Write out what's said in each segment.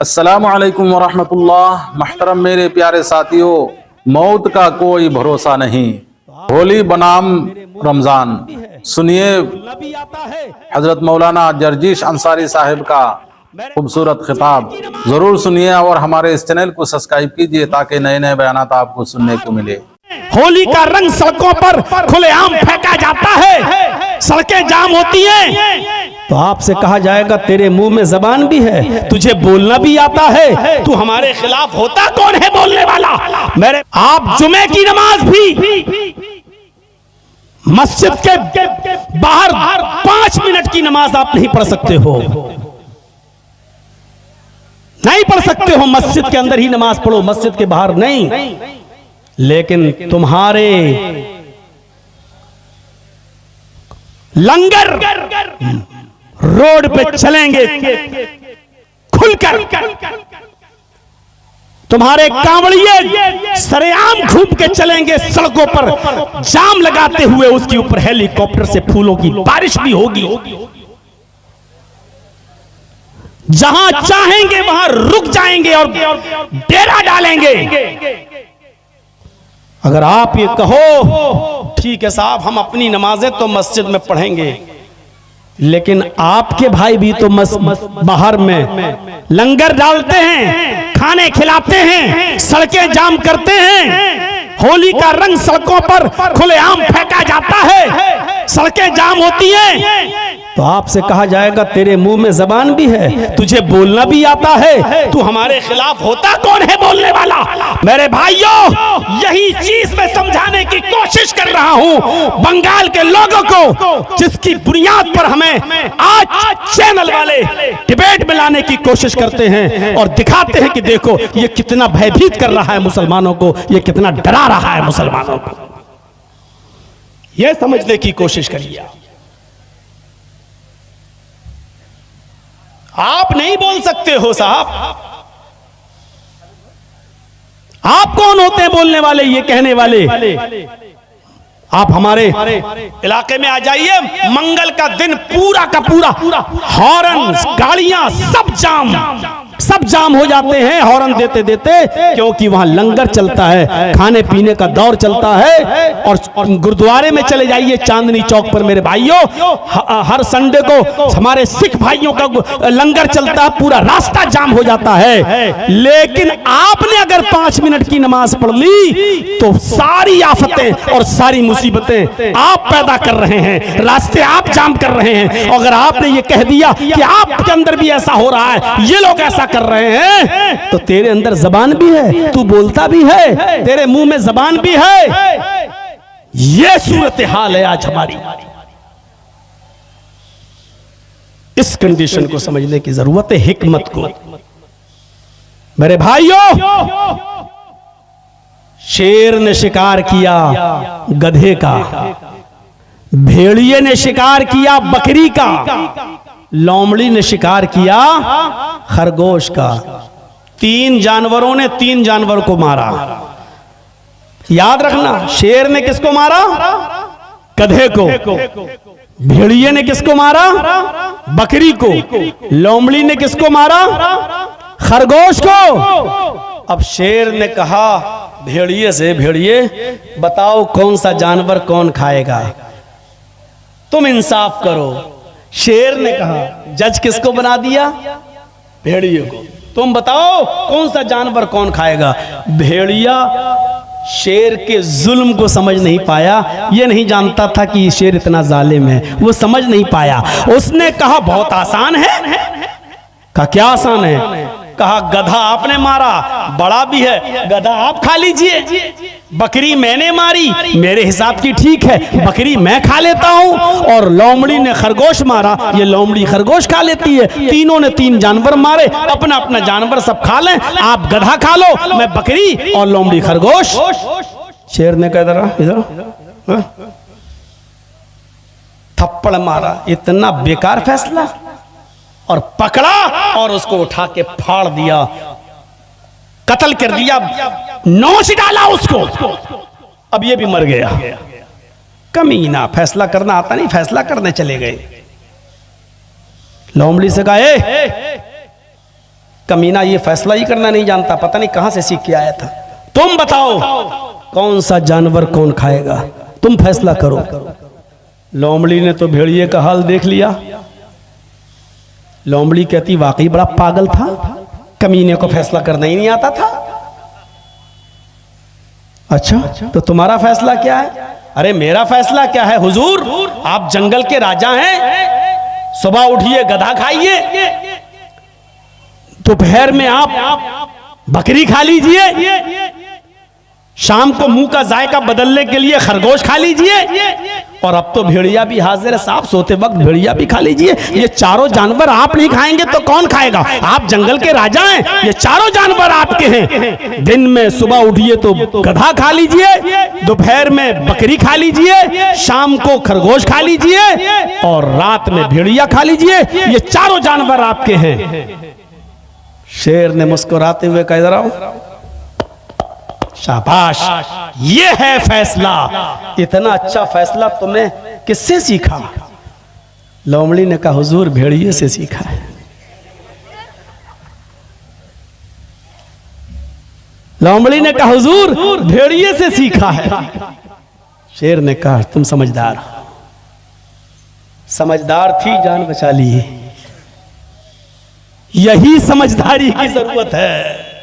अस्सलामु अलैकुम वरहमतुल्लाह। महतरम मेरे प्यारे साथियों, मौत का कोई भरोसा नहीं, होली बनाम रमजान। सुनिए हजरत मौलाना जर्जिश अंसारी साहिब का खूबसूरत खिताब जरूर सुनिए और हमारे इस चैनल को सब्सक्राइब कीजिए ताकि नए नए बयानात आपको सुनने को मिले। होली का रंग सड़कों पर खुलेआम फेंका जाता है, सड़कें जाम होती हैं, तो आपसे कहा जाएगा तेरे मुंह में जबान भी है, तुझे बोलना भी आता है, तू हमारे खिलाफ होता कौन है बोलने वाला। मेरे आप जुमे की नमाज भी मस्जिद के बाहर 5 मिनट की नमाज आप नहीं पढ़ सकते हो, नहीं पढ़ सकते हो। मस्जिद के अंदर ही नमाज पढ़ो, मस्जिद के बाहर नहीं। लेकिन तुम्हारे लंगर रोड पे चलेंगे खुलकर, तुम्हारे कांवड़िए सरेआम घूम के चलेंगे सड़कों पर जाम लगाते हुए, उसके ऊपर हेलीकॉप्टर से फूलों की बारिश भी होगी। जहां चाहेंगे वहां रुक जाएंगे और डेरा डालेंगे। अगर आप ये कहो ठीक है साहब हम अपनी नमाजें तो मस्जिद में पढ़ेंगे, लेकिन आपके भाई भी तो बाहर में लंगर डालते हैं, खाने खिलाते हैं, सड़कें जाम करते हैं, होली का रंग सड़कों पर खुलेआम फेंका जाता है, सड़कें जाम होती हैं, तो आपसे कहा जाएगा तेरे मुंह में जबान भी है, तुझे बोलना भी आता है, तू हमारे खिलाफ होता कौन है बोलने वाला। मेरे भाइयों, यही चीज मैं समझाने की कोशिश कर रहा हूं बंगाल के लोगों को, जिसकी बुनियाद पर हमें आज चैनल वाले डिबेट में लाने की कोशिश करते हैं और दिखाते हैं कि देखो ये कितना भयभीत कर रहा है मुसलमानों को, ये कितना डरा रहा है मुसलमानों को। यह समझने की कोशिश करिए। आप नहीं बोल सकते हो साहब, आप कौन होते हैं बोलने वाले, ये कहने वाले। आप हमारे इलाके में आ जाइए, मंगल का दिन पूरा का पूरा हॉर्न, गाड़ियां सब जाम हो जाते हैं हॉर्न देते देते, क्योंकि वहां लंगर चलता है, खाने पीने का दौर चलता है। और गुरुद्वारे में चले जाइए चांदनी चौक पर मेरे भाइयों, हर संडे को हमारे सिख भाइयों का लंगर चलता है, पूरा रास्ता जाम हो जाता है। लेकिन आपने अगर 5 मिनट की नमाज पढ़ ली तो सारी आफतें और सारी मुसीबतें आप पैदा कर रहे हैं, रास्ते आप जाम कर रहे हैं। अगर आपने ये कह दिया कि आपके अंदर भी ऐसा हो रहा है, ये लोग ऐसा कर रहे हैं, तो तेरे अंदर जबान भी है, तू बोलता भी है, तेरे मुंह में जबान भी है। ये सूरत हाल है आज हमारी। इस कंडीशन को समझने की जरूरत है, हिकमत को। मेरे भाइयों, शेर ने शिकार किया गधे का, भेड़िए ने शिकार किया बकरी का, लोमड़ी ने शिकार किया खरगोश का। 3 जानवरों ने 3 जानवर को मारा। याद रखना, शेर ने किसको मारा? गधे को। भेड़िए ने किसको मारा? बकरी को। लोमड़ी ने किसको मारा? खरगोश को। अब शेर ने कहा भेड़िए से, भेड़िए बताओ कौन सा जानवर कौन खाएगा, तुम इंसाफ करो। शेर ने कहा, जज किसको बना दिया? भेड़िए को। तुम बताओ कौन सा जानवर कौन खाएगा। भेड़िया शेर के जुल्म को समझ नहीं पाया, ये नहीं जानता था कि शेर इतना जालिम है, वो समझ नहीं पाया। उसने कहा बहुत आसान है। कहा क्या आसान है? कहा गधा आपने मारा, बड़ा भी है, गधा आप खा लीजिए। बकरी मैंने मारी, मेरे हिसाब की ठीक है, बकरी मैं खा लेता हूं। और लोमड़ी ने खरगोश मारा, ये लोमड़ी खरगोश खा लेती है। तीनों ने 3 जानवर मारे, अपना अपना जानवर सब खा लें, आप गधा खा लो, मैं बकरी और लोमड़ी खरगोश। शेर ने कहा इधर थप्पड़ मारा, इतना बेकार फैसला, और पकड़ा और उसको उठा के फाड़ दिया, कत्ल कर दिया, नोच डाला उसको। अब ये भी मर गया। कमीना, फैसला करना आता नहीं, फैसला करने चले गए। लोमड़ी से कहा कमीना ये फैसला ही करना नहीं जानता, पता नहीं कहां से सीख के आया था। तुम बताओ कौन सा जानवर कौन खाएगा, तुम फैसला करो। लोमड़ी ने तो भेड़िए का हाल देख लिया। लोमड़ी कहती वाकई बड़ा पागल था, कमीने को फैसला करना ही नहीं आता था। अच्छा तो तुम्हारा फैसला क्या है? अरे मेरा फैसला क्या है हुजूर, आप जंगल के राजा हैं, सुबह उठिए गधा खाइए, दोपहर में आप बकरी खा लीजिए, शाम को मुंह का जायका बदलने के लिए खरगोश खा लीजिए, और अब तो भेड़िया भी हाजिर है साहब, सोते वक्त भेड़िया भी खा लीजिए। ये चारों जानवर आप नहीं खाएंगे तो कौन खाएगा? आप जंगल के राजा हैं, ये चारों जानवर आपके हैं। दिन में सुबह उठिए तो गधा खा लीजिए, दोपहर में बकरी खा लीजिए, शाम को खरगोश खा लीजिए, और रात में भेड़िया खा लीजिए। ये चारों जानवर आपके हैं। शेर ने मुस्कुराते हुए कहा, इधर आओ। शाबाश, ये है फैसला। इतना अच्छा फैसला तुमने किससे सीखा? लोमड़ी ने कहा हुजूर भेड़िए से सीखा है। लोमड़ी ने कहा हुजूर भेड़िए से सीखा है। शेर ने कहा तुम समझदार हो। समझदार थी, जान बचा ली। यही समझदारी की जरूरत है,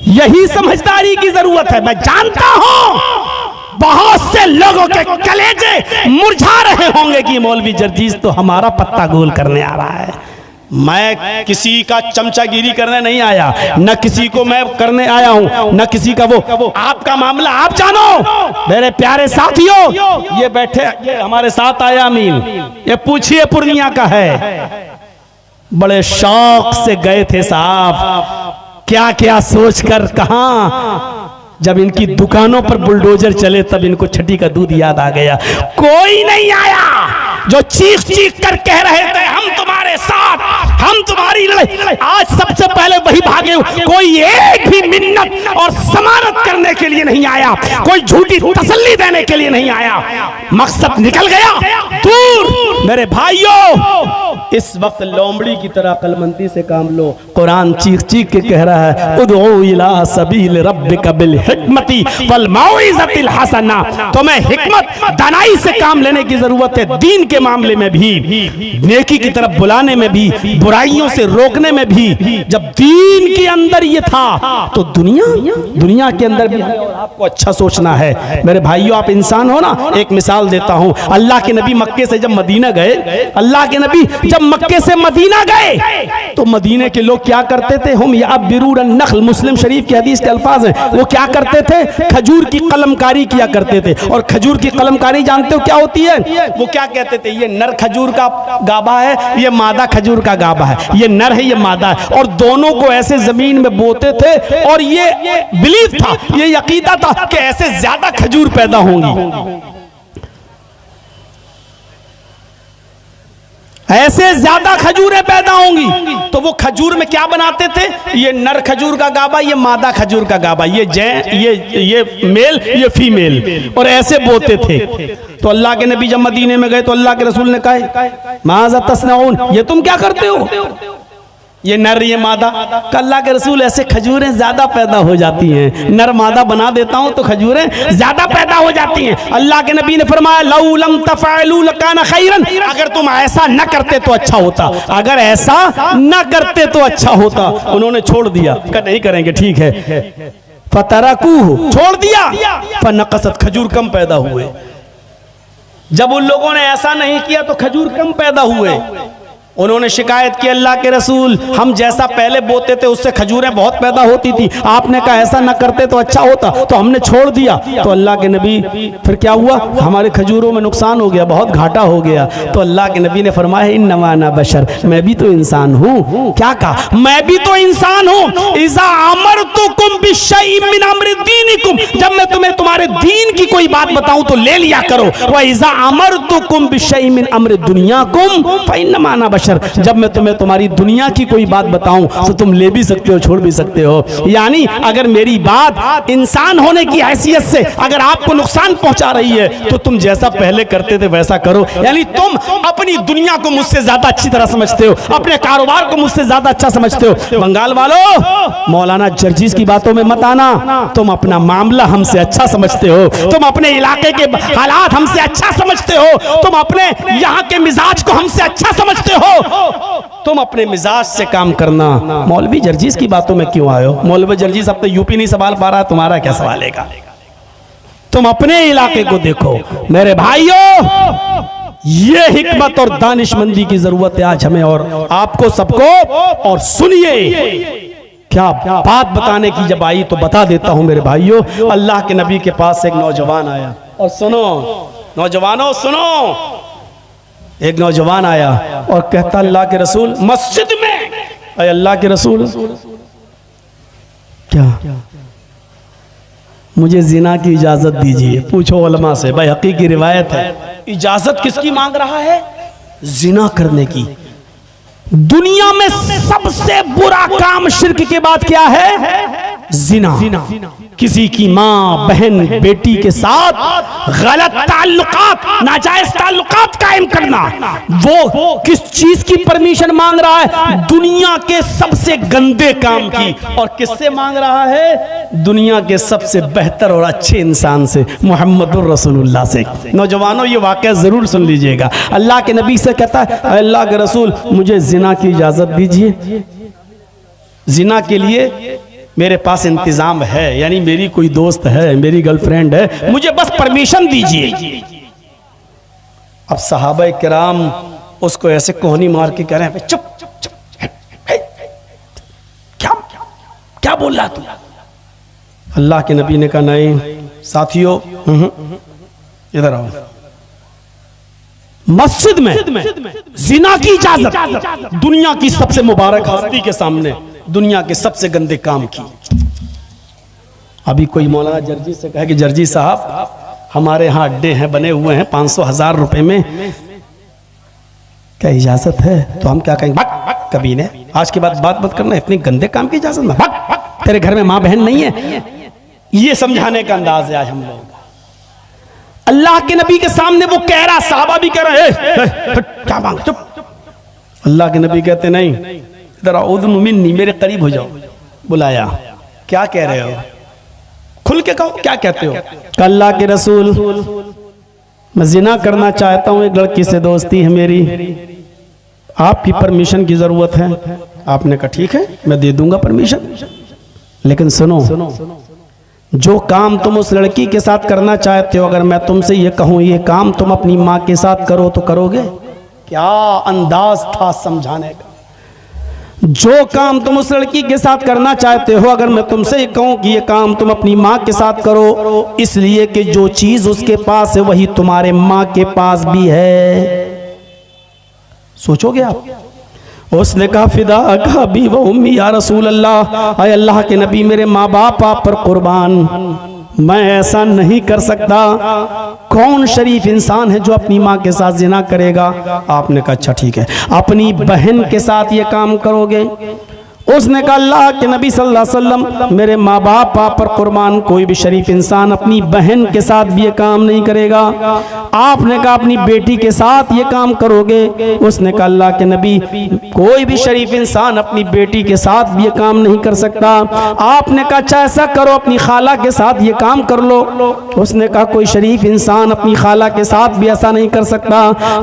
यही समझदारी की जरूरत है। मैं जानता हूं बहुत से लोगों के कलेजे मुरझा रहे होंगे कि मौलवी जर्जीस तो हमारा पत्ता गोल करने आ रहा है। मैं किसी का चमचागिरी करने नहीं आया, न किसी को मैं करने आया हूं, न किसी का वो आपका मामला आप जानो। मेरे प्यारे साथियों, ये बैठे, ये हमारे साथ आया अमीन, ये पूछिए पूर्णिया का है, बड़े शौक से गए थे साहब, क्या क्या सोचकर कहां। जब इनकी दुकानों पर बुलडोजर चले तब इनको छठी का दूध याद आ गया। कोई नहीं आया जो चीख चीख कर कह रहे थे हम तुम्हारे साथ, हम तुम्हारी लड़ाई। आज सबसे पहले वही भागे। कोई एक भी मिन्नत और जमानत करने के लिए नहीं आया, कोई झूठी तसल्ली देने के लिए नहीं आया। मकसद निकल गया दूर। मेरे भाइयों, इस वक्त लोमड़ी की तरह अक्लमंदी से काम लो। कुरान चीख चीख के कह रहा है उदउ इला सबील रब्बिका बिल हिकमति वल मौइज़तिल हसना। तुम्हें हिकमत दानाई से काम लेने की जरूरत है, दीन के मामले में भी, नेकी की तरफ बुलाने में भी, बुराइयों से रोकने में भी। जब दीन के अंदर ये था तो दुनिया के अंदर भी है, और आपको अच्छा सोचना है। मेरे भाइयों, आप इंसान हो ना। एक मिसाल देता हूं, अल्लाह के नबी मक्के से जब मदीना गए, अल्लाह के नबी जब मक्के से मदीना गए तो मदीने के लोग क्या करते थे? हम याबिरून नख्ल, मुस्लिम शरीफ की हदीस के अल्फाज हैं। वो क्या करते थे? खजूर की कलमकारी किया करते थे। और खजूर की कलमकारी जानते हो क्या होती है? वो क्या कहते थे? ये नर खजूर का गाभा है, ये मादा खजूर का गाभा है, ये नर है, ये मादा है, और दोनों को ऐसे जमीन में बोते थे। और ये बिलीफ था, ये यकीदा था कि ऐसे ज्यादा खजूर पैदा होंगी, ऐसे ज्यादा खजूरें पैदा होंगी। तो वो खजूर में क्या बनाते थे? ये नर खजूर का गाभा, ये मादा खजूर का गाभा, ये मेल, ये फीमेल, और ऐसे बोते थे। तो अल्लाह के नबी जब मदीने में गए तो अल्लाह के रसूल ने कहा माज़ा तस्नऊन, ये तुम क्या करते हो? ये नर ये मादा। अल्लाह के रसूल ऐसे खजूरें ज्यादा पैदा हो जाती हैं, नर मादा बना देता हूं तो खजूरें ज्यादा पैदा हो जाती हैं। अल्लाह के नबी ने फरमाया लौ लम तफअलू लकाना खैरन, अगर तुम ऐसा न करते तो अच्छा होता, अगर ऐसा न करते तो अच्छा होता। उन्होंने छोड़ दिया, कहा नहीं करेंगे, ठीक है। फतरकूहु, छोड़ दिया। फनक़सत, खजूर कम पैदा हुए। जब उन लोगों ने ऐसा नहीं किया तो खजूर कम पैदा हुए। उन्होंने शिकायत की अल्लाह के रसूल, हम जैसा पहले बोते थे उससे खजूरें बहुत पैदा होती थी, आपने कहा ऐसा न करते तो अच्छा होता, तो हमने छोड़ दिया। तो अल्लाह के नबी, फिर क्या हुआ? हमारे खजूरों में नुकसान हो गया, बहुत घाटा हो गया। तो अल्लाह के नबी ने फरमाया इन्नमा अना बशर, मैं भी तो इंसान हूँ। क्या कहा? मैं भी तो इंसान हूँ। इज़ा अमरतुकुम बिशैइन मिन अम्रि दीनिकुम, जब मैं तुम्हें तुम्हारे दीन की कोई बात बताऊं तो ले लिया करो। व इज़ा अमरतुकुम बिशैइन मिन अम्रि दुनियाकुम फइन्नमा अना बशर, बशर, जब मैं तुम्हें तुम्हारी दुनिया की कोई बात बताऊं तो तुम ले भी सकते हो, छोड़ भी सकते हो। यानी अगर मेरी बात इंसान होने की हैसियत से अगर आपको नुकसान पहुंचा रही है तो तुम जैसा पहले करते थे वैसा करो। यानी तुम अपनी दुनिया को मुझसे ज्यादा अच्छी तरह समझते हो, अपने कारोबार को मुझसे ज्यादा अच्छा समझते हो। बंगाल वालों, मौलाना जर्जीस की बातों में मत आना। तुम अपना मामला हमसे अच्छा समझते हो, तुम अपने इलाके के हालात हमसे अच्छा समझते हो, तुम अपने यहाँ के मिजाज को हमसे अच्छा समझते हो। तुम अपने मिजाज से काम करना। मौलवी जर्जीस की बातों में क्यों आए हो? मौलवी जर्जीस अब तो यूपी नहीं संभाल पा रहा, तुम्हारा क्या सवाल है? तुम अपने इलाके को देखो। मेरे भाइयों, ये हिकमत और दानिशमंदी की जरूरत है आज हमें और आपको सबको। और सुनिए, क्या बात बताने की जब आई तो बता देता हूं मेरे भाइयों। अल्लाह के नबी के पास एक नौजवान आया, और सुनो नौजवानों सुनो, एक नौजवान आया और कहता, अल्लाह के रसूल मस्जिद में। अरे अल्लाह के रसूल, क्या मुझे जिना की इजाजत दीजिए। पूछो उलमा से, भाई हकीकी की रिवायत है, इजाजत किसकी मांग रहा है? जिना करने की। दुनिया में सबसे बुरा काम शिर्क के बाद क्या है? जिना। किसी की माँ, बहन, बेटी के साथ गलत ताल्लुकात, नाजायज ताल्लुकात कायम करना। वो किस चीज की परमिशन मांग रहा है? दुनिया के सबसे गंदे काम की। और किससे मांग रहा है? दुनिया के सबसे बेहतर और अच्छे इंसान से, मुहम्मदुर रसूलुल्लाह से। नौजवानों, ये वाकया जरूर सुन लीजिएगा। अल्लाह के नबी से कहता है, अल्लाह के रसूल मुझे जिना की इजाजत दीजिए। जिना के लिए मेरे पास इंतजाम है, यानी मेरी कोई दोस्त है, मेरी गर्लफ्रेंड है, मुझे बस परमिशन दीजिए। अब सहाबा किराम उसको ऐसे कोहनी मार के कह रहे हैं, चुप चुप चुप, क्या क्या बोल रहा तू? अल्लाह के नबी ने कहा, नहीं साथियों, इधर आओ। मस्जिद में जिना की इजाजत, दुनिया की सबसे मुबारक हस्ती के सामने दुनिया के सबसे गंदे काम की। अभी कोई मौलाना जर्जी से कहे कि जर्जी साहब हमारे यहाँ अड्डे हैं, बने हुए हैं 500,000 रुपए में, क्या इजाजत है? तो हम क्या कहेंगे, कभी ने आज के बाद बात मत करना, इतने गंदे काम की इजाजत ना, तेरे घर में माँ बहन नहीं है। ये समझाने का अंदाज है आज हम लोग। अल्लाह के नबी के सामने वो कह रहा, साहबा भी कह रहे हैं, क्या मांग, चुप। अल्लाह के नबी कहते, नहीं इधर आओ, मिन्नी, मेरे करीब हो जाओ। बुलाया, क्या कह रहे हो? खुल के कहो, क्या कहते हो? अल्लाह के रसूल मैं जिना करना चाहता हूं, एक लड़की से दोस्ती है मेरी, आपकी परमिशन की जरूरत है। आपने कहा ठीक है, मैं दे दूंगा परमिशन, लेकिन सुनो, जो काम तुम उस लड़की के साथ करना चाहते हो, अगर मैं तुमसे ये कहूं ये काम तुम अपनी माँ के साथ करो तो करोगे? क्या अंदाज था समझाने का। जो काम तुम उस लड़की के साथ करना चाहते हो, अगर मैं तुमसे ये कहूं कि ये काम तुम अपनी माँ के साथ करो, इसलिए कि जो चीज उसके पास है वही तुम्हारे माँ के पास भी है। सोचोगे आप? उसने कहा, फिदा का भी वो उम्मी या रसूल अल्लाह, आए अल्लाह के नबी मेरे माँ बाप आप पर कुर्बान, मैं ऐसा नहीं कर सकता। कौन शरीफ इंसान है जो अपनी माँ के साथ जिना करेगा? आपने कहा अच्छा ठीक है, अपनी बहन के साथ ये काम करोगे? उसने कहा, अल्लाह के नबी सल्लल्लाहु अलैहि वसल्लम मेरे माँ बाप आप पर कुर्बान, कोई भी शरीफ इंसान अपनी बहन के साथ भी ये काम नहीं करेगा। आपने कहा अपनी बेटी के साथ ये काम करोगे? उसने कहा, अल्लाह के नबी कोई भी शरीफ इंसान अपनी बेटी के साथ भी ये काम नहीं कर सकता। आपने कहा अच्छा ऐसा करो, अपनी खाला के साथ ये काम कर लो। उसने कहा कोई शरीफ इंसान अपनी खाला के साथ भी ऐसा नहीं कर सकता।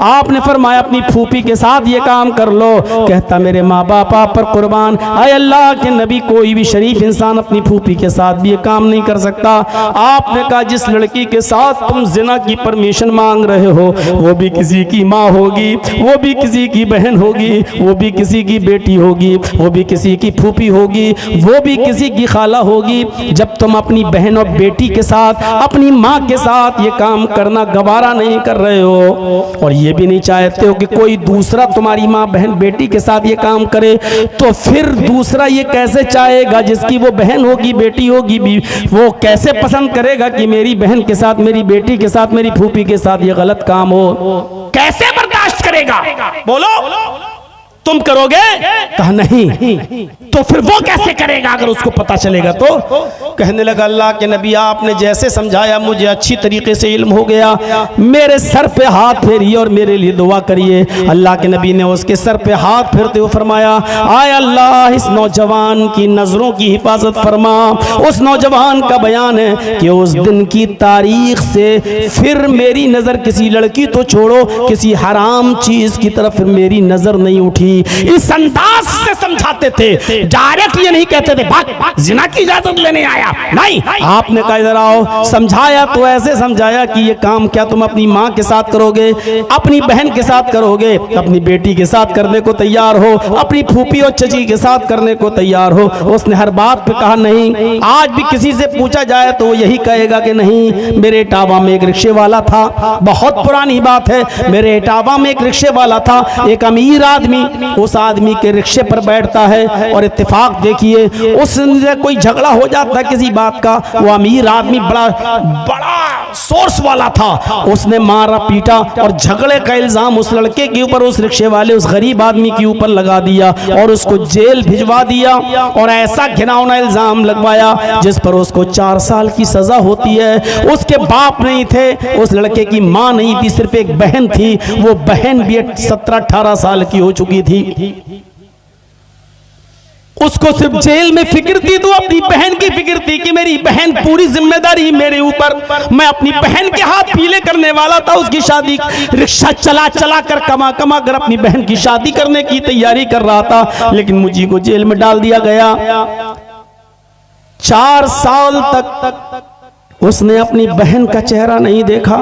आपने फरमाया अपनी फूफी के साथ ये काम कर लो। कहता मेरे माँ बाप आप पर कुर्बान, आए अल्लाह के नबी कोई भी शरीफ इंसान अपनी फूफी के साथ भी ये काम नहीं कर सकता। आपने कहा जिस लड़की के साथ तुम जिना की परमिशन मांग रहे हो वो भी किसी की माँ होगी, वो भी किसी की बहन होगी, वो भी किसी की बेटी होगी, वो भी किसी की फूफी होगी, वो भी किसी की खाला होगी। जब तुम अपनी बहन और बेटी के साथ अपनी माँ के साथ ये काम करना गवारा नहीं कर रहे हो और ये भी नहीं चाहते हो कि कोई दूसरा तुम्हारी माँ बहन बेटी के साथ ये काम करे, तो फिर दूसरा ये कैसे चाहेगा जिसकी वो बहन होगी बेटी होगी भी, वो कैसे पसंद करेगा कि मेरी बहन के साथ मेरी बेटी के साथ मेरी फूफी के साथ ये गलत काम हो? कैसे बर्दाश्त करेगा? बोलो। तुम करोगे? कहा नहीं। तो फिर वो कैसे करेगा अगर उसको पता चलेगा तो? कहने लगा अल्लाह के नबी आपने जैसे समझाया मुझे अच्छी तरीके से इल्म हो गया, मेरे सर पे हाथ फेरिए और मेरे लिए दुआ करिए। अल्लाह के नबी ने उसके सर पे हाथ फेरते हुए फरमाया, आय अल्लाह इस नौजवान की नजरों की हिफाजत फरमा। उस नौजवान का बयान है कि उस दिन की तारीख से फिर मेरी नजर किसी लड़की तो छोड़ो, किसी हराम चीज की तरफ मेरी नजर नहीं उठी। इस अंदाज से समझाते थे, डायरेक्ट ये नहीं कहते थे भाग जिना की इजाजत लेने आया, नहीं। आपने कहा इधर आओ, समझाया तो ऐसे समझाया कि ये काम क्या तुम अपनी माँ के साथ करोगे, अपनी बहन के साथ करोगे, अपनी बेटी के साथ करने को तैयार हो, अपनी फूफी और चची के साथ करने को तैयार हो। उसने हर बात पे कहा नहीं। आज भी किसी से पूछा जाए तो वो यही कहेगा कि नहीं। मेरे इटावा में एक रिक्शे वाला था, बहुत पुरानी बात है, मेरे इटावा में एक रिक्शे वाला था, एक अमीर आदमी उस आदमी के रिक्शे पर बैठता है और इत्तेफाक देखिए उससे कोई झगड़ा हो जाता है किसी बात का। वो अमीर आदमी बड़ा सोर्स वाला था, उसने मारा पीटा और झगड़े का इल्जाम उस लड़के के ऊपर, उस रिक्शे वाले उस गरीब आदमी के ऊपर लगा दिया और उसको जेल भिजवा दिया और ऐसा घिनौना इल्जाम लगवाया जिस पर उसको 4 साल की सजा होती है। उसके बाप नहीं थे, उस लड़के की माँ नहीं थी, सिर्फ एक बहन थी। वो बहन भी 17-18 साल की हो चुकी थी। उसको सिर्फ जेल में फिक्र थी तो अपनी बहन की फिक्र थी कि मेरी बहन, पूरी जिम्मेदारी मेरे ऊपर, मैं अपनी बहन के हाथ पीले करने वाला था। उसकी शादी रिक्शा चला चला कर कमा कर अपनी बहन की शादी करने की तैयारी कर रहा था, लेकिन मुझे को जेल में डाल दिया गया। 4 साल तक उसने अपनी बहन का चेहरा नहीं देखा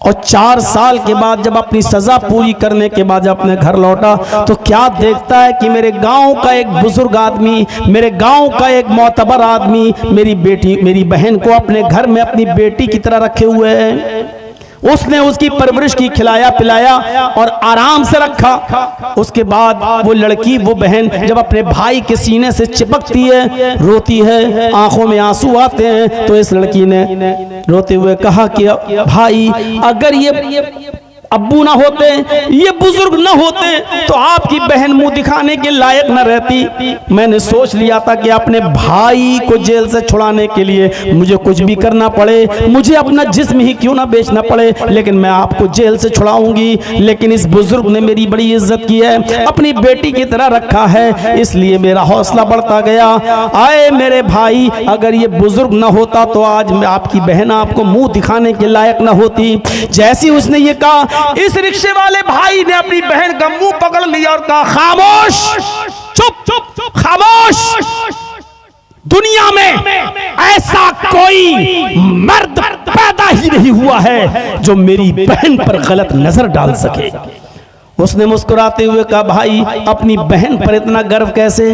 और 4 साल के बाद जब अपनी सजा पूरी करने के बाद जब अपने घर लौटा तो क्या देखता है कि मेरे गांव का एक बुजुर्ग आदमी, मेरे गांव का एक मोतबर आदमी मेरी बहन को अपने घर में अपनी बेटी की तरह रखे हुए हैं। उसने उसकी परवरिश की, खिलाया पिलाया और आराम से रखा। उसके बाद वो लड़की, वो बहन जब अपने भाई के सीने से चिपकती है, रोती है, आंखों में आंसू आते हैं, तो इस लड़की ने रोते हुए कहा कि भाई अगर ये अब्बू ना होते, ये बुजुर्ग ना होते तो आपकी बहन मुंह दिखाने के लायक न रहती। मैंने सोच लिया था कि अपने भाई को जेल से छुड़ाने के लिए मुझे कुछ भी करना पड़े, मुझे अपना जिस्म ही क्यों ना बेचना पड़े, लेकिन मैं आपको जेल से छुड़ाऊंगी। लेकिन इस बुजुर्ग ने मेरी बड़ी इज्जत की है, अपनी बेटी की तरह रखा है, इसलिए मेरा हौसला बढ़ता गया। आए मेरे भाई, अगर ये बुजुर्ग ना होता तो आज मैं आपकी बहन आपको मुंह दिखाने के लायक ना होती। जैसी उसने ये कहा, इस रिक्शे वाले भाई ने अपनी बहन का मुंह पकड़ लिया और कहा, खामोश, चुप चुप चुप, खामोश। दुनिया में ऐसा कोई मर्द पैदा ही नहीं हुआ है जो मेरी बहन पर गलत नजर डाल सके। उसने मुस्कुराते हुए कहा, भाई अपनी बहन पर इतना गर्व कैसे?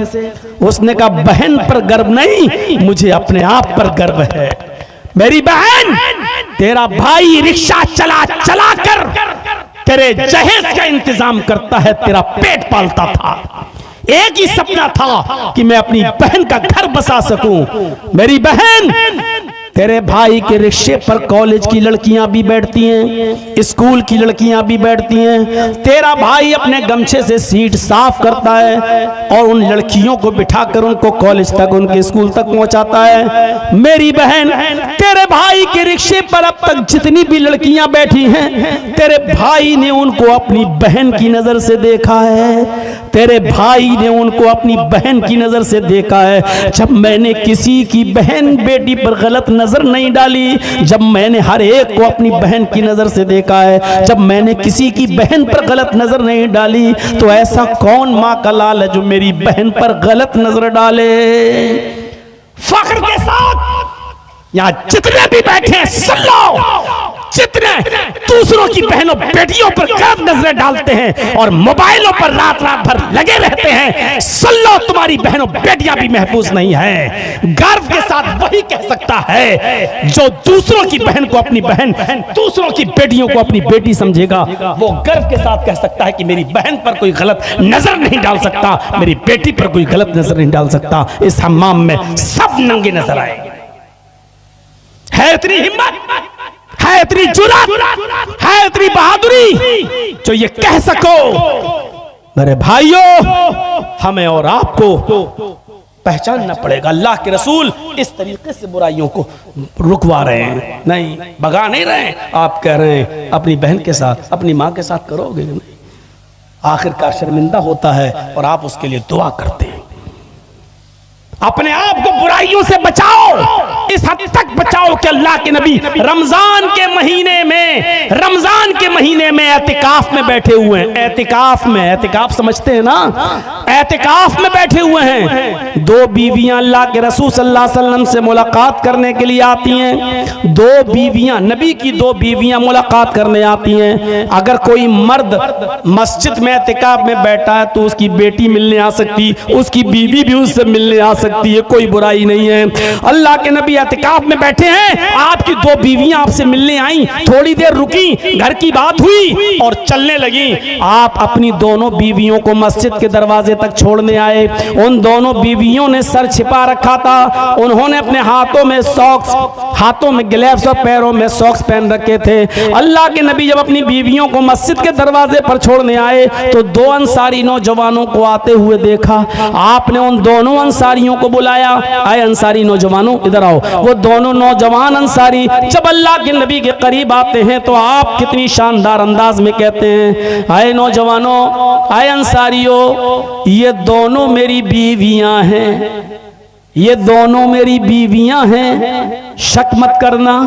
उसने कहा, बहन पर गर्व नहीं, मुझे अपने आप पर गर्व है। मेरी बहन, तेरा भाई रिक्शा चला चला कर तेरे जहेज का इंतजाम करता है, तेरा पेट पालता था। एक ही सपना था कि मैं अपनी बहन का घर बसा सकूं। मेरी बहन, तेरे भाई के रिक्शे पर कॉलेज की लड़कियां भी बैठती हैं, स्कूल की लड़कियां भी बैठती हैं। तेरा भाई अपने गमछे से सीट साफ करता है और उन लड़कियों को बिठाकर उनको कॉलेज तक, उनके स्कूल तक पहुंचाता है। मेरी बहन, तेरे भाई के रिक्शे पर अब तक जितनी भी लड़कियां बैठी हैं, तेरे भाई ने उनको अपनी बहन की नजर से देखा है। तेरे भाई ने उनको अपनी बहन की नजर से देखा है। जब मैंने किसी की बहन बेटी पर गलत नजर नहीं डाली, जब मैंने हर एक को अपनी बहन की नजर से देखा है, जब मैंने किसी की बहन पर गलत नजर नहीं डाली, तो ऐसा कौन माँ का लाल है जो मेरी बहन पर गलत नजर डाले? फख्र के साथ यहां जितने भी बैठे हैं सुन लो, जितने दूसरों की बहनों बेटियों पर गलत नजरें डालते हैं और मोबाइलों पर रात रात भर लगे रहते हैं, सुन लो, तुम्हारी बहनों बेटियां भी महफूज नहीं है। गर्व के साथ वही कह सकता है जो दूसरों की बहन को अपनी बहन, दूसरों की बेटियों को अपनी बेटी समझेगा, वो गर्व के साथ कह सकता है कि मेरी बहन पर कोई गलत नजर नहीं डाल सकता, मेरी बेटी पर कोई गलत नजर नहीं डाल सकता। इस हम्माम में सब नंगे नजर आएंगे। है इतनी हिम्मत, है इतनी जुर्रत, है इतनी बहादुरी जो ये कह सको मेरे भाइयों, हमें और आपको पहचानना पड़ेगा। अल्लाह के रसूल इस तरीके से बुराइयों को रुकवा रहे हैं, नहीं भगा नहीं रहे हैं। आप कह रहे हैं अपनी बहन के साथ, अपनी माँ के साथ करोगे नहीं, आखिरकार शर्मिंदा होता है और आप उसके लिए दुआ करते हैं। अपने आप को बुराइयों से बचाओ, इस हद तक बचाओ कि अल्लाह के नबी रमजान के महीने में एतिकाफ में बैठे हुए हैं। एतिकाफ समझते हैं ना, एतिकाफ में बैठे हुए हैं। दो बीवियां अल्लाह के रसूल सल्लल्लाहु अलैहि वसल्लम से मुलाकात करने के लिए आती हैं। दो बीवियां, नबी की दो बीवियां मुलाकात करने आती हैं। अगर कोई मर्द मस्जिद में एतिकाफ में बैठा है तो उसकी बेटी मिलने आ सकती, उसकी बीवी भी उससे मिलने आ सकती है, कोई बुराई नहीं है। अल्लाह के नबी एतिकाफ में बैठे हैं, आपकी दो बीवियां आपसे मिलने आई, थोड़ी देर रुकी, घर की बात हुई और चलने लगी। आप अपनी दोनों बीवियों को मस्जिद के दरवाजे तक छोड़ने आए। उन दोनों बीवियों ने सर छिपा रखा था, उन्होंने अपने हाथों में सॉक्स, हाथों में ग्लव्स और पैरों में सॉक्स पहन रखे थे। अल्लाह के नबी जब अपनी बीवियों को मस्जिद के दरवाजे पर छोड़ने आए तो दो अंसारी नौजवानों को आते हुए देखा। आपने उन दोनों अंसारियों को बुलाया, आए अंसारी नौजवानों इधर आओ। वो दोनों नौजवान अंसारी जब अल्लाह के नबी के करीब आते हैं तो आप कितनी शानदार अंदाज में कहते हैं, आए नौजवानों, आए अंसारियों, ये दोनों मेरी बीवियां हैं, ये दोनों मेरी बीवियां हैं, शक मत करना।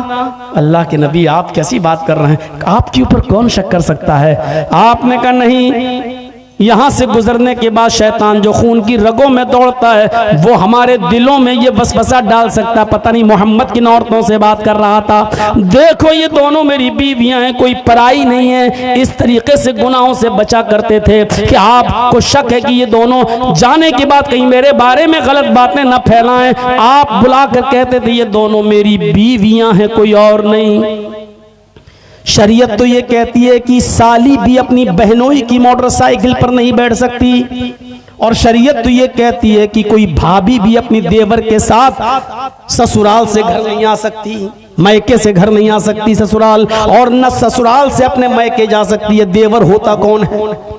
अल्लाह के नबी आप कैसी बात कर रहे हैं, आपके ऊपर कौन शक कर सकता है? आपने कहा नहीं, यहां से गुजरने के बाद शैतान जो खून की रगों में दौड़ता है वो हमारे दिलों में ये वसवसा डाल सकता। पता नहीं मोहम्मद किन औरतों से बात कर रहा था। देखो ये दोनों मेरी बीवियां हैं, कोई पराई नहीं है। इस तरीके से गुनाहों से बचा करते थे कि आपको शक है कि ये दोनों जाने के बाद कहीं मेरे बारे में गलत बातें न फैलाएं। आप बुलाकर कहते थे ये दोनों मेरी बीवियां हैं, कोई और नहीं। शरीयत तो ये कहती है कि साली भी अपनी बहनोई की मोटरसाइकिल पर नहीं बैठ सकती, और शरीयत तो ये कहती है कि कोई भाभी भी अपनी देवर के साथ ससुराल से घर नहीं आ सकती, मैके से घर नहीं आ सकती ससुराल, और न ससुराल से अपने मैके जा सकती है। देवर होता कौन है?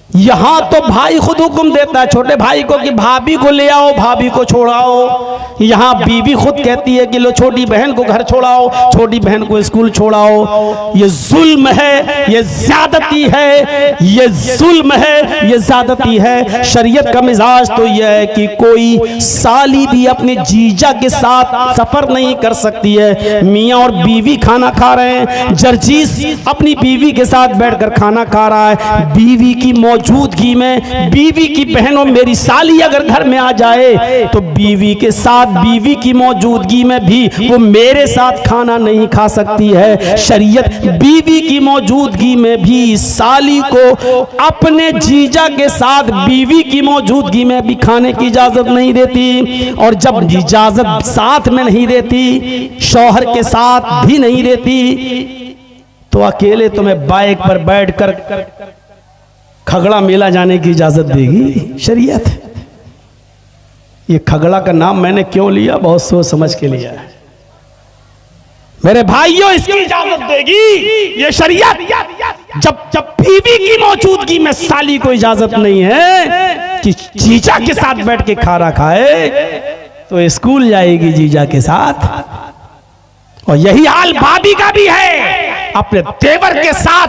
यहां तो भाई खुद हुक्म देता है छोटे भाई को कि भाभी को ले आओ, भाभी को छोड़ाओ। यहां बीवी खुद कहती है कि लो छोटी बहन को घर छोड़ाओ, छोटी बहन को स्कूल छोड़ाओ। ये जुल्म है, ये ज्यादती है, ये जुल्म है, ये ज्यादती है। शरीयत का मिजाज तो यह है कि कोई साली भी अपने जीजा के साथ सफर नहीं कर सकती है। मियाँ और बीवी खाना खा रहे हैं, जर्जीस अपनी बीवी के साथ बैठकर खाना खा रहा है, बीवी की मौजूदगी में बीवी की बहनों मेरी साली अगर घर में आ जाए तो बीवी के साथ बीवी की मौजूदगी में भी वो मेरे साथ खाना नहीं खा सकती है। शरीयत बीवी की मौजूदगी में भी साली को अपने जीजा के साथ बीवी की मौजूदगी में भी खाने की इजाजत नहीं देती, और जब इजाजत साथ में नहीं देती, शौहर के साथ भी नहीं देती, तो अकेले तुम्हें बाइक पर बैठकर खगड़ा मेला जाने की इजाजत देगी शरीयत? ये खगड़ा का नाम मैंने क्यों लिया, बहुत सोच समझ के लिया है मेरे भाइयों। इसकी इजाजत देगी ये शरीयत। जब बीवी की मौजूदगी में साली को इजाजत नहीं है कि जीजा के साथ बैठ के खाना खाए, तो स्कूल जाएगी जीजा के साथ। और यही हाल भाभी का भी है, अपने देवर के साथ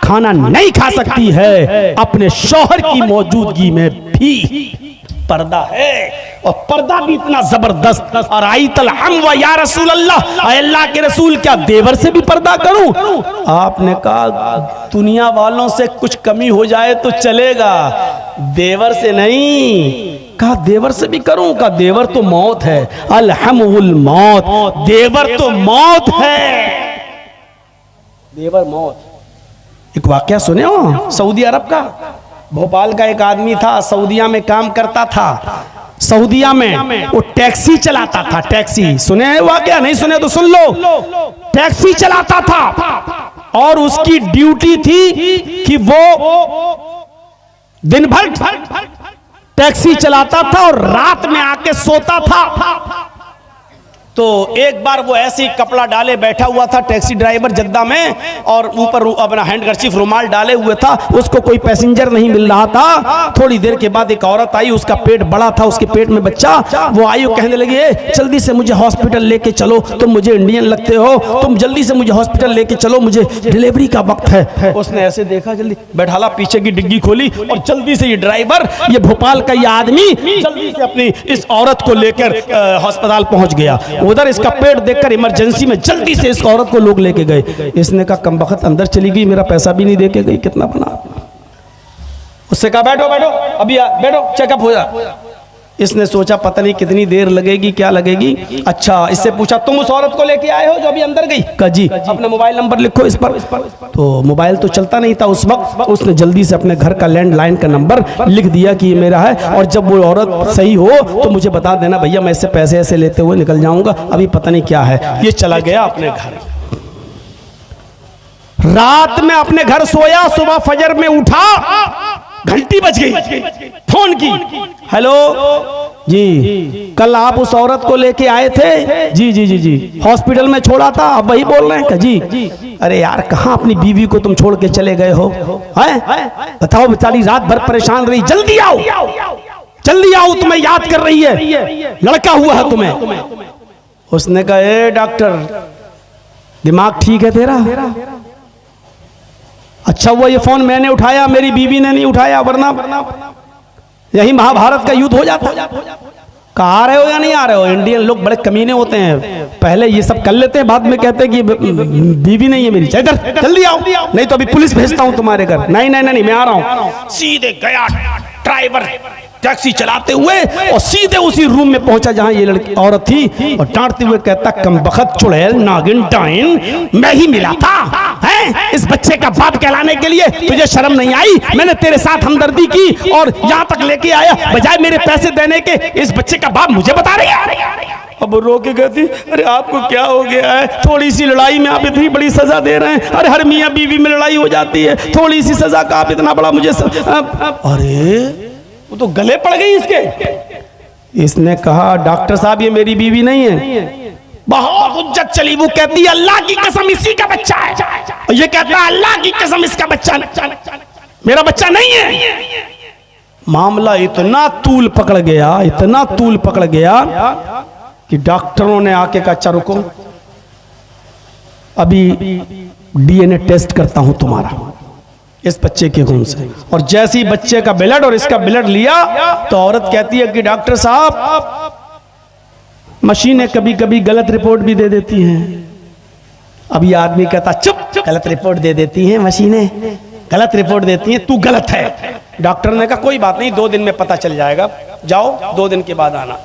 खाना नहीं खा सकती है, अपने शौहर की मौजूदगी में भी पर्दा है, और पर्दा भी इतना जबरदस्त। और आई तलहम व या रसूल अल्लाह, अल्लाह के रसूल क्या देवर से भी पर्दा करूं? आपने कहा दुनिया वालों से कुछ कमी हो जाए तो चलेगा, देवर से नहीं। कहा देवर से भी करूं? कहा देवर तो मौत है, अलहमुल मौत, देवर तो मौत है, देवर मौत। एक वाकया सुने हो सऊदी अरब का? भोपाल का एक आदमी था, सऊदिया में काम करता था। सऊदिया में वो टैक्सी चलाता था। टैक्सी सुने हैं वाकया? नहीं सुने तो सुन लो। टैक्सी चलाता था और उसकी ड्यूटी थी कि वो दिन भर टैक्सी चलाता था और रात में आके सोता था। तो एक बार वो ऐसे ही कपड़ा डाले बैठा हुआ था टैक्सी ड्राइवर जद्दा में, और ऊपर अपना हैंडकरचीफ रुमाल डाले हुए था, उसको कोई पैसेंजर नहीं मिल रहा था। थोड़ी देर के बाद एक औरत आई, उसका पेट बड़ा था, उसके पेट में बच्चा। वो आई और कहने लगी, जल्दी से मुझे हॉस्पिटल लेके चलो, तुम मुझे इंडियन लगते हो, तुम जल्दी से मुझे हॉस्पिटल लेके चलो, मुझे डिलीवरी का वक्त है। उसने ऐसे देखा, जल्दी बैठाला, पीछे की डिग्गी खोली और जल्दी से ये ड्राइवर, ये भोपाल का ये आदमी जल्दी से अपनी इस औरत को लेकर अस्पताल पहुंच गया। उधर इसका पेट देखकर इमरजेंसी में जल्दी से इस औरत को लोग लेके गए। इसने कहा कमबख्त अंदर चली गई, मेरा पैसा भी नहीं देके गई, कितना बना। उससे कहा बैठो बैठो, अभी बैठो, चेकअप हो जा। इसने सोचा पता नहीं कितनी देर लगेगी, क्या लगेगी। अच्छा, इससे पूछा तुम उस औरत को लेके आए हो जो अभी अंदर गई? कहा जी। अपना मोबाइल नंबर लिखो इस पर। तो मोबाइल तो चलता नहीं था उस वक्त, उसने जल्दी से अपने घर का लैंडलाइन का नंबर लिख दिया कि ये मेरा है, और जब वो औरत सही हो तो मुझे बता देना भैया, मैं इससे पैसे ऐसे लेते हुए निकल जाऊंगा, अभी पता नहीं क्या है। ये चला गया अपने घर। रात में अपने घर सोया, सुबह फजर में उठा, घंटी बज गई, फोन की, हेलो जी, कल आप उस औरत को लेके आए थे? जी जी जी जी, हॉस्पिटल में छोड़ा था, आप वही बोल रहे हैं? जी। अरे यार, कहाँ अपनी बीवी को तुम छोड़ के चले गए हो? हैं? बताओ, बेचारी रात भर परेशान रही, जल्दी आओ, जल्दी आओ, तुम्हें याद कर रही है, लड़का हुआ है तुम्हें। उसने कहा, ए डॉक्टर, दिमाग ठीक है तेरा? अच्छा हुआ ये फोन मैंने उठाया, मेरी बीवी ने नहीं उठाया, वरना यही महाभारत का युद्ध हो जाता। कहा आ रहे हो या नहीं आ रहे हो? इंडियन लोग बड़े कमीने होते हैं, पहले ये सब कर लेते हैं, बाद में कहते हैं कि बीवी नहीं है मेरी, जल्दी आओ, नहीं तो अभी पुलिस भेजता हूं तुम्हारे घर। नहीं नहीं नहीं, मैं आ रहा हूं। सीधे गया ड्राइवर टैक्सी चलाते हुए और सीधे उसी रूम में पहुंचा जहां ये लड़की औरत थी, और डांटते हुए कहता, कमबख्त चुड़ैल नागिन डाइन, मैं ही मिला था, हैं? इस बच्चे का बाप कहलाने के लिए तुझे शर्म नहीं आई? मैंने तेरे साथ हमदर्दी की और यहां तक लेके आया, बजाय मेरे पैसे देने के इस बच्चे का बाप मुझे बता रही है। अब रो के कहती, अरे आपको क्या हो गया है? थोड़ी सी लड़ाई में आप इतनी बड़ी सजा दे रहे हैं। अरे हर मियां बीवी में लड़ाई हो जाती है, थोड़ी सी सजा का आप इतना बड़ा मुझे अरे वो तो गले पड़ गई इसके। इसने कहा, डॉक्टर साहब, ये मेरी बीवी नहीं है। बहुत हुज्जत चली, वो कहती है, अल्लाह की कसम इसी का बच्चा है, और ये कहता है, अल्लाह की कसम इसका बच्चा मेरा बच्चा नहीं है। मामला इतना तूल पकड़ गया, इतना तूल पकड़ गया कि डॉक्टरों ने आके कहा, अच्छा रुको, अभी डीएनए टेस्ट करता हूं तुम्हारा इस बच्चे के खून से। और जैसे ही बच्चे का ब्लड और इसका ब्लड लिया, तो औरत कहती है कि डॉक्टर साहब, मशीनें कभी कभी गलत रिपोर्ट भी दे देती हैं। अब ये आदमी कहता, चुप, गलत रिपोर्ट दे देती हैं मशीनें, गलत रिपोर्ट देती हैं, तू गलत है। डॉक्टर ने कहा, कोई बात नहीं, 2 दिन में पता चल जाएगा, जाओ 2 दिन के बाद आना।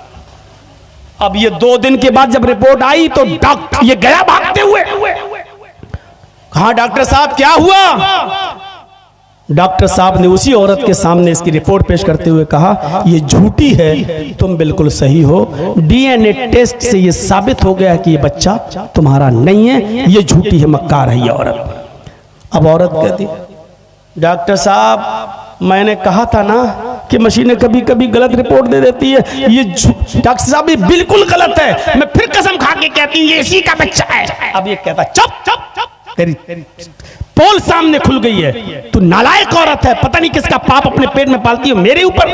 अब ये 2 दिन के बाद जब रिपोर्ट आई तो डॉक्टर ये गया भागते हुए। कहा, डॉक्टर साहब क्या हुआ? डॉक्टर साहब ने उसी औरत के सामने इसकी रिपोर्ट पेश करते हुए कहा, ये झूठी है, तुम बिल्कुल सही हो, डीएनए टेस्ट से ये साबित हो गया कि ये बच्चा तुम्हारा नहीं है, ये झूठी है, मक्कार है ये औरत। अब औरत कहती, डॉक्टर साहब, मैंने कहा था ना कि मशीनें कभी कभी गलत रिपोर्ट दे देती है, ये डॉक्टर साहब ये बिल्कुल गलत है, मैं फिर कसम खा के कहती हूँ ये इसी का बच्चा है। अब ये कहता, चुप चुप, तेरी पोल सामने खुल गई है, तू नालायक औरत है, पता नहीं किसका पाप अपने पेट में पालती हो, मेरे ऊपर।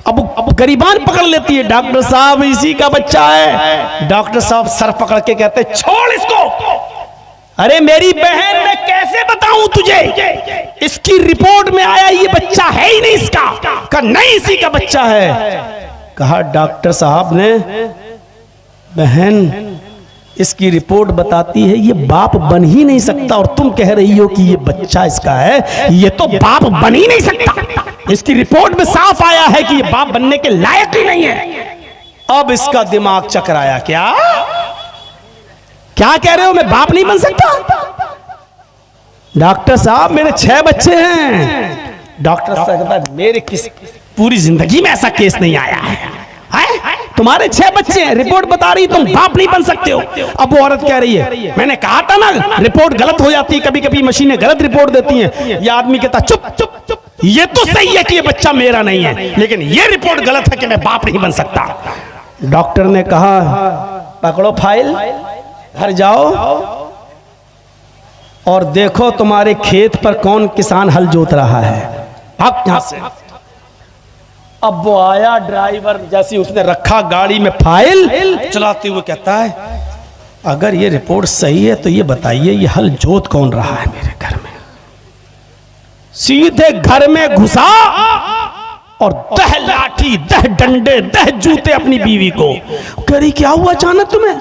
अब गरीबान पकड़ लेती है, डॉक्टर साहब इसी का बच्चा है। डॉक्टर साहब सर पकड़ के कहते, छोड़ इसको। अरे मेरी बहन, मैं कैसे बताऊं तुझे, इसकी रिपोर्ट में आया ये बच्चा है ही नहीं इसका। कहा, नहीं इसी का बच्चा है। कहा, डॉक्टर साहब ने, बहन इसकी रिपोर्ट बताती है ये बाप बन ही नहीं सकता, और तुम कह रही हो कि ये बच्चा इसका है, ये तो बाप बन ही नहीं सकता। इसकी रिपोर्ट में साफ आया है कि ये बाप बनने के लायक ही नहीं है। अब इसका दिमाग चकराया, क्या क्या कह रहे हो, मैं बाप नहीं बन सकता? डॉक्टर साहब, मेरे 6 बच्चे हैं। डॉक्टर साहब, मेरे पूरी जिंदगी में ऐसा केस नहीं आया है। तुम्हारे 6 बच्चे हैं, रिपोर्ट बता रही तुम बाप नहीं बन सकते हो। अब वो औरत कह रही है, मैंने कहा था ना, रिपोर्ट गलत हो जाती है, कभी कभी मशीनें गलत रिपोर्ट देती हैं। ये आदमी कहता, चुप चुप चुप, ये तो सही है कि ये बच्चा मेरा नहीं है, लेकिन ये रिपोर्ट गलत है कि मैं बाप नहीं बन सकता। डॉक्टर ने कहा, पकड़ो फाइल, घर जाओ और देखो तुम्हारे खेत पर कौन किसान हल जोत रहा है। भाग यहां से। अब वो आया ड्राइवर, जैसे उसने रखा गाड़ी में फाइल, चलाते हुए कहता है अगर ये रिपोर्ट सही है तो ये बताइए ये हल जोत कौन रहा है मेरे घर में। सीधे घर में घुसा और दह लाठी, दह डंडे, दह जूते अपनी बीवी को। कह रही क्या हुआ अचानक तुम्हें?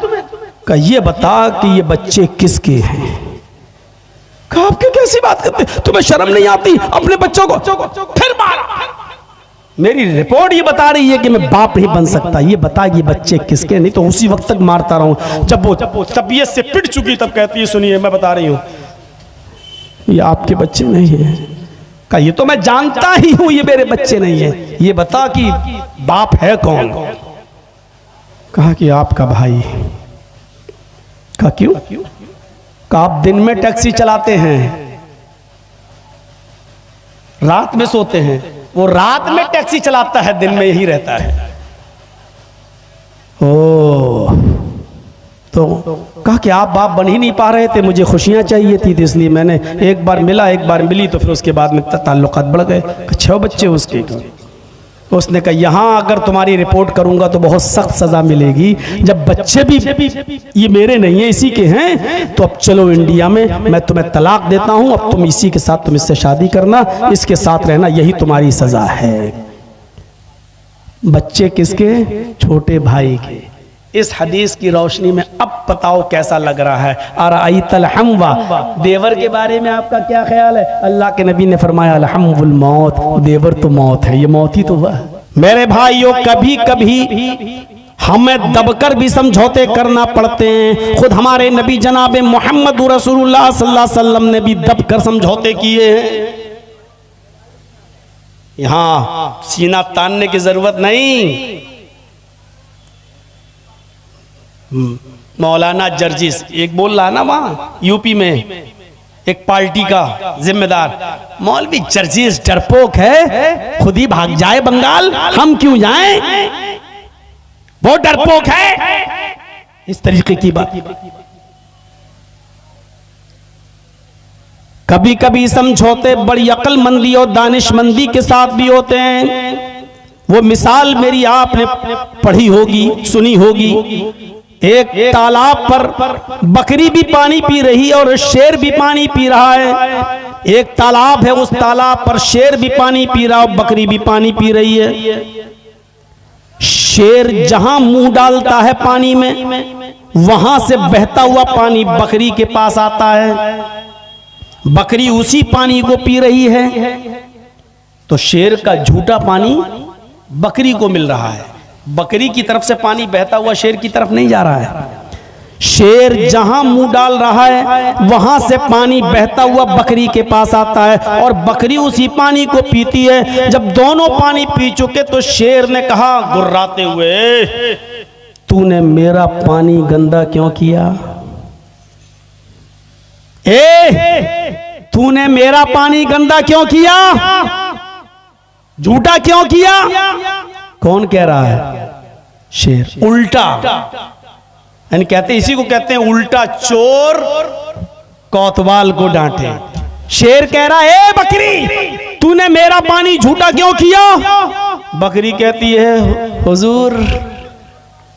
कहा ये बता कि ये बच्चे किसके हैं। कहा आपके कैसी बात करते, तुम्हें शर्म नहीं आती अपने बच्चों को? फिर मारा। मेरी रिपोर्ट ये बता रही है कि मैं बाप नहीं बन सकता, ये बता ये बच्चे किसके। नहीं तो उसी वक्त तक मारता रहूं। जब वो तबीयत से पिट चुकी तब कहती है सुनिए मैं बता रही हूं ये आपके बच्चे नहीं है। कहा ये तो मैं जानता ही हूं ये मेरे बच्चे नहीं है, ये बता कि बाप है कौन। कहा कि आपका भाई। कहा क्यों? कहा आप दिन में टैक्सी चलाते हैं, रात में सोते हैं। वो रात में टैक्सी चलाता है, दिन में यही रहता है। ओ तो कहा कि आप बाप बन ही नहीं पा रहे थे, मुझे खुशियां चाहिए थी, तो इसलिए मैंने एक बार मिला, एक बार मिली, तो फिर उसके बाद में ताल्लुकात बढ़ गए। 6 बच्चे उसके। तो उसने कहा यहाँ अगर तुम्हारी रिपोर्ट करूंगा तो बहुत सख्त सजा मिलेगी। जब बच्चे भी ये मेरे नहीं है इसी के हैं, तो अब चलो इंडिया में मैं तुम्हें तलाक देता हूं, अब तुम इसी के साथ तुम इससे शादी करना, इसके साथ रहना, यही तुम्हारी सजा है। बच्चे किसके? छोटे भाई के। इस हदीस की रोशनी में अब बताओ कैसा लग रहा है। अराइतल हमवा, देवर के बारे में आपका क्या ख्याल है? अल्लाह के नबी ने फरमाया अलहमुल मौत, देवर तो मौत है, ये मौत ही तो हुआ। मेरे भाइयों कभी कभी हमें दबकर भी समझौते करना पड़ते हैं। खुद हमारे नबी जनाब मोहम्मद रसूलुल्लाह सल्लल्लाहु अलैहि वसल्लम ने भी दबकर समझौते किए हैं। यहां सीना तानने की जरूरत नहीं। मौलाना जर्जिस एक बोल रहा ना वहां यूपी में, एक पार्टी का जिम्मेदार, मौलवी जर्जिस डरपोक है, खुद ही भाग जाए बंगाल, हम क्यों जाएं, वो डरपोक है। इस तरीके की बात। कभी कभी समझौते बड़ी अक्लमंदी और दानिशमंदी के साथ भी होते हैं। वो मिसाल मेरी आपने पढ़ी होगी, सुनी होगी। एक तालाब पर बकरी भी पानी पी रही है और शेर भी पानी पी रहा है। एक तालाब है, उस तालाब पर शेर भी पानी पी रहा है, बकरी भी पानी पी रही है। शेर जहां मुंह डालता है पानी में, वहां से बहता हुआ पानी बकरी के पास आता है। बकरी उसी पानी को पी रही है, तो शेर का झूठा पानी बकरी को मिल रहा है। बकरी की तरफ से पानी बहता हुआ शेर की तरफ नहीं जा रहा है। शेर जहां मुंह डाल रहा है वहां से पानी बहता हुआ बकरी के पास आता है और बकरी उसी पानी को पीती है। जब दोनों पानी पी चुके तो शेर ने कहा गुर्राते हुए, तूने मेरा पानी गंदा क्यों किया? तूने मेरा पानी गंदा क्यों किया? झूठा क्यों किया? कौन कह रहा है? शेर। उल्टा, यानी कहते इसी को कहते हैं उल्टा चोर कोतवाल को डांटे। शेर कह रहा है, ए बकरी तूने मेरा पानी झूठा क्यों किया? बकरी कहती है हुजूर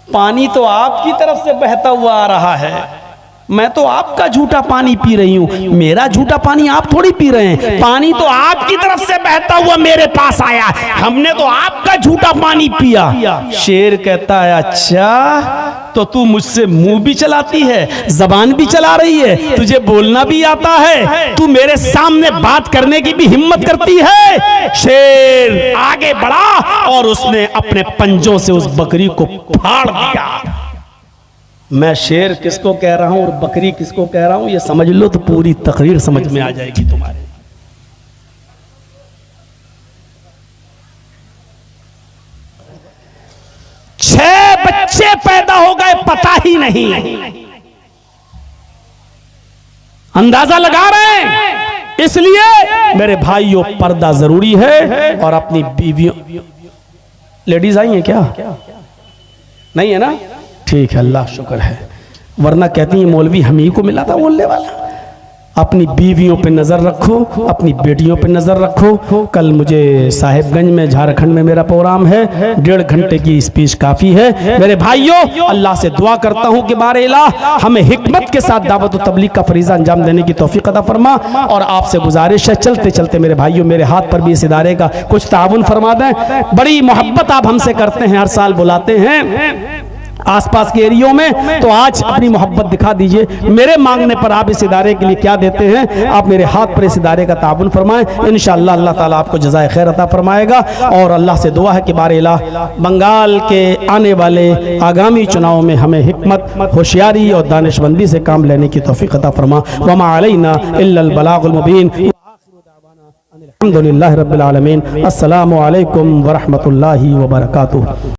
पानी तो आपकी तरफ से बहता हुआ आ रहा है, मैं तो आपका झूठा पानी पी रही हूं, मेरा झूठा पानी आप थोड़ी पी रहे हैं। पानी तो आपकी तरफ से बहता हुआ मेरे पास आया, हमने तो आपका झूठा पानी पिया। शेर कहता है अच्छा तो तू मुझसे मुंह भी चलाती है, जबान भी चला रही है, तुझे बोलना भी आता है, तू मेरे सामने बात करने की भी हिम्मत करती है। शेर आगे बढ़ा और उसने अपने पंजों से उस बकरी को फाड़ दिया। मैं शेर किसको कह रहा हूं और बकरी किसको कह रहा हूं ये समझ लो तो पूरी तकरीर समझ में आ जाएगी तुम्हारे। 6 बच्चे पैदा हो गए पता ही नहीं, अंदाजा लगा रहे हैं। इसलिए मेरे भाइयों पर्दा जरूरी है और अपनी बीवियों, लेडीज आई हैं क्या? नहीं है ना? ठीक है, अल्लाह शुक्र है, वरना कहती है मौलवी हम ही को मिला था बोलने वाला। अपनी बीवियों पे नज़र रखो, अपनी बेटियों पे नज़र रखो। कल मुझे साहिबगंज में झारखंड में मेरा प्रोग्राम है, 1.5 घंटे की स्पीच काफ़ी है। मेरे भाइयों, अल्लाह से दुआ करता हूँ कि बारे इलाह हमें हिकमत के साथ दावत व तबलीग का फरीज़ा अंजाम देने की तौफीक अता फरमा। और आपसे गुजारिश है, चलते चलते मेरे भाइयों, मेरे हाथ पर भी इस इदारे का कुछ ताउन फरमा दें। बड़ी मोहब्बत आप हमसे करते हैं, हर साल बुलाते हैं आसपास के एरियो में, तो आज अपनी मोहब्बत दिखा दीजिए। मेरे मांगने पर आप इस इदारे के लिए क्या देते हैं, आप मेरे हाथ पर इस इदारे का ताउन फरमाएं। इंशाअल्लाह अल्लाह ताला आपको जज़ाए खैर अता फरमाएगा। और अल्लाह से दुआ है कि बारे इलाह बंगाल के आने वाले आगामी चुनाव में हमें हिकमत, होशियारी और दानिशमंदी से काम लेने की तौफीक अता फरमा। वमा अलैना इल्लल बलागुल मुबीन। अल्हम्दुलिल्लाहि रब्बिल आलमीन। अस्सलामु अलैकुम व रहमतुल्लाहि व बरकातुहू।